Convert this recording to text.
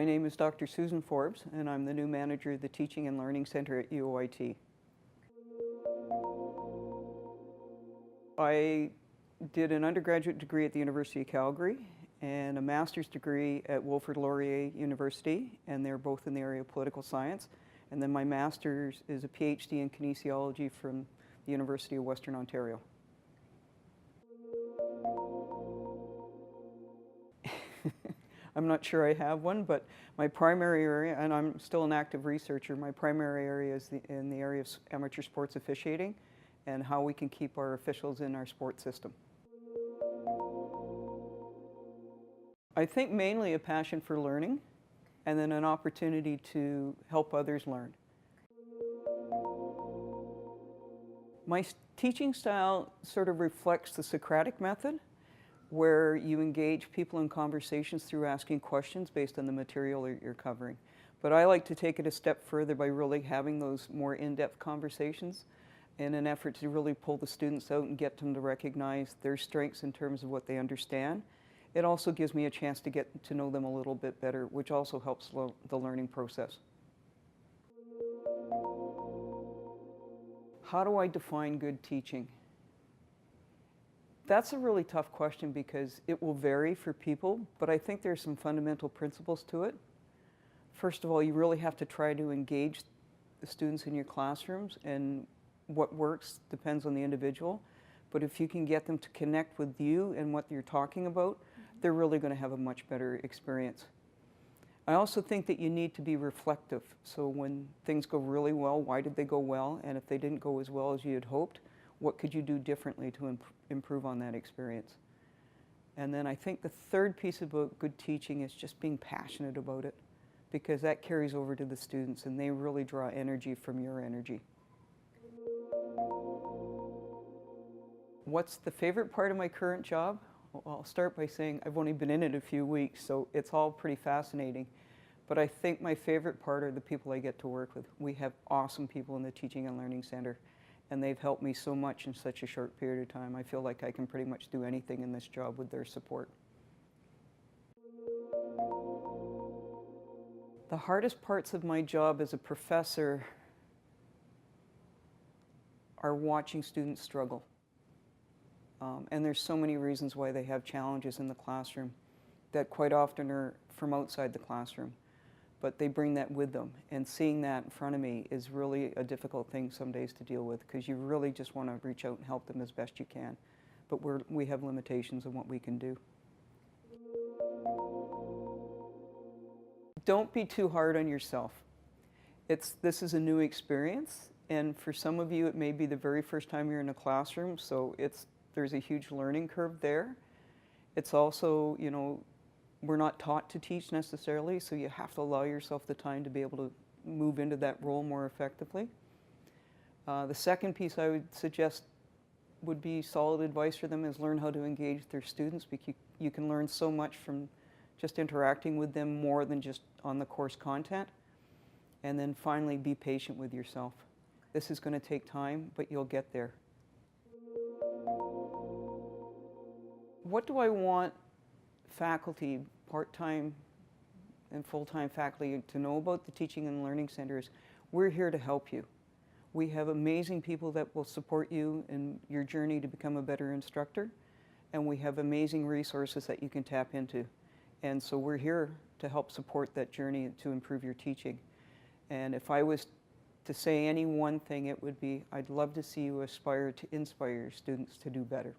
My name is Dr. Susan Forbes, and I'm the new manager of the Teaching and Learning Center at UOIT. I did an undergraduate degree at the University of Calgary and a master's degree at Wilfrid Laurier University, and they're both in the area of political science. And then my master's is a PhD in kinesiology from the University of Western Ontario. I'm not sure I have one, but my primary area, and I'm still an active researcher, my primary area is in the area of amateur sports officiating and how we can keep our officials in our sports system. I think mainly a passion for learning and then an opportunity to help others learn. My teaching style sort of reflects the Socratic method, where you engage people in conversations through asking questions based on the material that you're covering. But I like to take it a step further by really having those more in-depth conversations in an effort to really pull the students out and get them to recognize their strengths in terms of what they understand. It also gives me a chance to get to know them a little bit better, which also helps the learning process. How do I define good teaching? That's a really tough question because it will vary for people, but I think there's some fundamental principles to it. First of all, you really have to try to engage the students in your classrooms, and what works depends on the individual. But if you can get them to connect with you and what you're talking about, they're really going to have a much better experience. I also think that you need to be reflective. So when things go really well, why did they go well? And if they didn't go as well as you had hoped, what could you do differently to improve on that experience? And then I think the third piece about good teaching is just being passionate about it, because that carries over to the students and they really draw energy from your energy. What's the favorite part of my current job? Well, I'll start by saying I've only been in it a few weeks, so it's all pretty fascinating. But I think my favorite part are the people I get to work with. We have awesome people in the Teaching and Learning Center, and they've helped me so much in such a short period of time. I feel like I can pretty much do anything in this job with their support. The hardest parts of my job as a professor are watching students struggle. And there's so many reasons why they have challenges in the classroom that quite often are from outside the classroom. But they bring that with them, and seeing that in front of me is really a difficult thing some days to deal with, because you really just want to reach out and help them as best you can. But we have limitations on what we can do. Don't be too hard on yourself. This is a new experience, and for some of you it may be the very first time you're in a classroom, so there's a huge learning curve there. It's also, we're not taught to teach necessarily, so you have to allow yourself the time to be able to move into that role more effectively. The second piece I would suggest would be solid advice for them is learn how to engage their students, because you can learn so much from just interacting with them more than just on the course content. And then finally, be patient with yourself. This is going to take time, but you'll get there. What do I want faculty, part-time and full-time faculty, to know about the Teaching and Learning Centers? We're here to help you. We have amazing people that will support you in your journey to become a better instructor, and we have amazing resources that you can tap into. And so we're here to help support that journey to improve your teaching. And if I was to say any one thing, it would be, I'd love to see you aspire to inspire your students to do better.